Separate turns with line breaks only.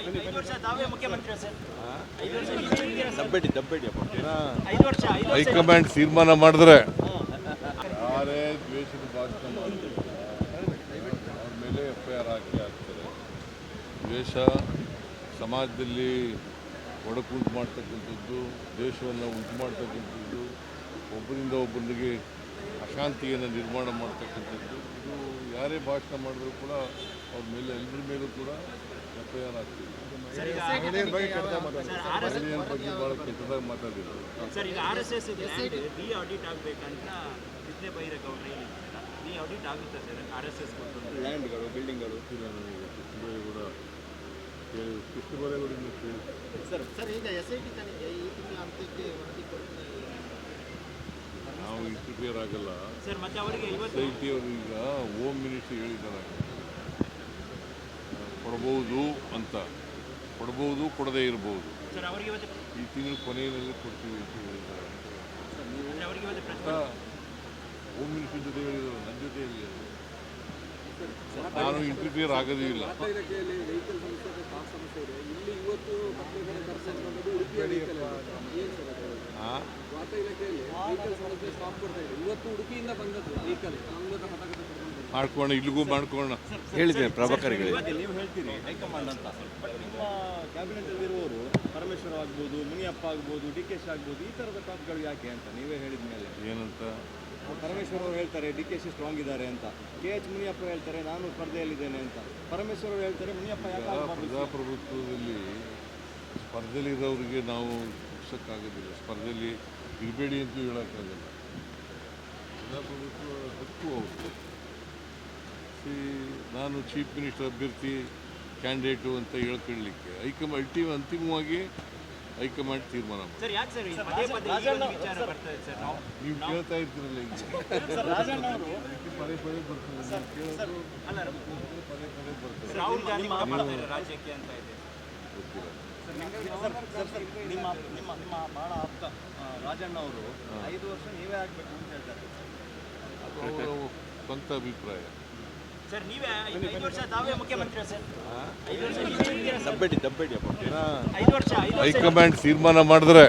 5 ವರ್ಷ ತಾವೇ ಮುಖ್ಯಮಂತ್ರಿ ಸರ್. 5 ವರ್ಷ
ದಬ್ಬೆಡಿ ಅಪ್ಪ
5 ವರ್ಷ
ಹೈಕಮಾಂಡ್ ತೀರ್ಮಾನ ಮಾಡಿದ್ರೆ ಯಾರೇ ದ್ವೇಷದ ಭಾಷಣ ಮಾಡ್ತಿರ್ತಾರೆ ಅವ್ರ ಮೇಲೆ FIR ಆಗ್ತಾರೆ. ದ್ವೇಷ ಸಮಾಜದಲ್ಲಿ ಒಡಕುಂಟು ಮಾಡ್ತಕ್ಕಂಥದ್ದು, ದೇಶವನ್ನು ಉಂಟು ಮಾಡ್ತಕ್ಕಂಥದ್ದು, ಒಬ್ಬರಿಂದ ಒಬ್ಬರಿಗೆ ಅಶಾಂತಿಯನ್ನು ನಿರ್ಮಾಣ ಮಾಡ್ತಕ್ಕಂಥದ್ದು, ಇದು ಯಾರೇ ಭಾಷಣ ಮಾಡಿದ್ರು ಕೂಡ ಅವ್ರ ಮೇಲೆ ಎಲ್ಲರ ಮೇಲೂ ಕೂಡ FIR ಆಗ್ತಿದೆ. ಮಹಿಳೆಯರ ಬಗ್ಗೆ ಭಾಳ ಕೆಟ್ಟದಾಗಿ ಮಾತಾಡಿದ್ರು.
ಸರ್, ಈಗ RSS ಡಿ ಆಡಿಟ್ ಆಗಬೇಕಂತ ಕೃಷ್ಣ ಬೈರೇಗೌಡರು ಹೇಳಿದ್ದಾರೆ. ಡಿ ಆಡಿಟ್ ಆಗುತ್ತೆ ಸರ್ RSS
ಲ್ಯಾಂಡ್ಗಳು, ಬಿಲ್ಡಿಂಗ್ಗಳು.
ಕೃಷ್ಣ ಬೈರೇಗೌಡರಿಂದ ಕೇಳಿ
ಸರ್ ಈಗ SIT ತನಿಖೆ ಈ ತಿಂಗಳ ಅಂತ್ಯಕ್ಕೆ ವರದಿ ಕೊಡ್ತಾರೆ.
ನಾವು ಇಂಟರ್ಫಿಯರ್ ಆಗಲ್ಲ.
ಸರ್, ಮತ್ತೆ ಅವರಿಗೆ
SIT ಅವರು ಈಗ ಹೋಮ್ ಮಿನಿಸ್ಟ್ರಿ ಹೇಳಿದ್ದಾರೆ, ಕೊಡ್ಬೋದು ಅಂತ. ಕೊಡ್ಬೋದು, ಕೊಡದೇ ಇರ್ಬೋದು.
ಸರ್, ಅವರಿಗೆ
ಈ ತಿಂಗಳ ಕೊನೆಯಲ್ಲಿ ಕೊಡ್ತೀವಿ ಅಂತ ಹೇಳಿದ್ದಾರೆ. ಹೋಮ್ ಮಿನಿಸ್ಟ್ರಿ ಜೊತೆ ಹೇಳಿದ್ರು, ನನ್ನ ಜೊತೆ ಹೇಳಿದ್ರು. ನಾನು ಇಂಟರ್ಫಿಯರ್ ಆಗೋದೇ ಇಲ್ಲ. ಮಾಡ್ಕೋಣ, ಇಲ್ಲಿಗೂ ಮಾಡ್ಕೋಣ.
ಹೇಳಿದ್ದೇನೆ ಪ್ರಭಾಕರ್ಗೆ.
ನೀವು ಹೇಳ್ತೀರಿ ಹೈಕಮಾಂಡ್ ಅಂತ, ಬಟ್ ನಿಮ್ಮ ಕ್ಯಾಬಿನೆಟ್ ಇರುವವರು ಪರಮೇಶ್ವರ್ ಆಗ್ಬೋದು, ಮುನಿಯಪ್ಪ ಆಗ್ಬೋದು, DKಶಿ ಆಗ್ಬೋದು, ಈ ಥರದ ಟಾಪ್ಗಳು ಯಾಕೆ ಅಂತ ನೀವೇ ಹೇಳಿದ ಮೇಲೆ
ಏನಂತ
ಪರಮೇಶ್ವರ್ ಅವರು ಹೇಳ್ತಾರೆ DKಶಿ ಸ್ಟ್ರಾಂಗ್ ಇದ್ದಾರೆ ಅಂತ, KH ಮುನಿಯಪ್ಪ ಹೇಳ್ತಾರೆ ನಾನು ಸ್ಪರ್ಧೆಯಲ್ಲಿದ್ದೇನೆ ಅಂತ, ಪರಮೇಶ್ವರ್ ಅವರು ಹೇಳ್ತಾರೆ ಮುನಿಯಪ್ಪ ಯಾಕೆ
ಪ್ರಜಾಪ್ರಭುತ್ವದಲ್ಲಿ ಸ್ಪರ್ಧೆಯಲ್ಲಿರೋರಿಗೆ ನಾವು ಮುಗಿಸೋಕ್ಕಾಗೋದಿಲ್ಲ. ಸ್ಪರ್ಧೆಯಲ್ಲಿ ಇರಬೇಡಿ ಅಂತೂ ಹೇಳೋಕ್ಕಾಗಲ್ಲ. ಪ್ರಜಾಪ್ರಭುತ್ವ ಹಕ್ಕು ಅವ್ರದ್ದು. ನಾನು ಚೀಫ್ ಮಿನಿಸ್ಟರ್ ಅಭ್ಯರ್ಥಿ ಕ್ಯಾಂಡಿಡೇಟು ಅಂತ ಹೇಳ್ಕೊಳ್ಳಿಕ್ಕೆ ಅಂತಿಮವಾಗಿ ಹೈಕಮಾಂಡ್ ತೀರ್ಮಾನ ಮಾಡಿ.
ಸರ್, ಯಾಕೆ ಸರ್ ಈ ಪದೇ ಪದೇ ಈ ಒಂದು ವಿಚಾರ ಬರ್ತದೆ ಸರ್?
ನೀವು ಕೇಳ್ತಾ ಇರ್ತೀರಲ್ಲ, ಈಗ
ರಾಜಣ್ಣ ಅವರು
ಪದೇ ಪದೇ ಬರ್ತದೆ, ಕೇಳೋದು ಪದೇ ಪದೇ ಬರ್ತದೆ.
ರಾಹುಲ್ ಗಾಂಧಿ ಮಾಡ್ತಾರೆ ರಾಜ್ಯಕ್ಕೆ ಅಂತ ಇದೆ.
ಗೊತ್ತಿಲ್ಲ.
ನಿಮ್ಮ ಬಹಳ ಆಪ್ತ ರಾಜಣ್ಣ ಅವರು 5 ವರ್ಷ ನೀವೇ ಆಗ್ಬೇಕು ಅಂತ ಹೇಳ್ತಾರೆ.
ಅದು ಅವರ ಸ್ವಂತ ಅಭಿಪ್ರಾಯ.
ಸರ್, ನೀವೇ 5 ವರ್ಷ ತಾವೇ ಮುಖ್ಯಮಂತ್ರಿ ಸರ್. 5 ವರ್ಷ
ದಬ್ಬೆಡಿ ಅಪ್ಪ
5 ವರ್ಷ
ಹೈಕಮಾಂಡ್ ತೀರ್ಮಾನ ಮಾಡಿದ್ರೆ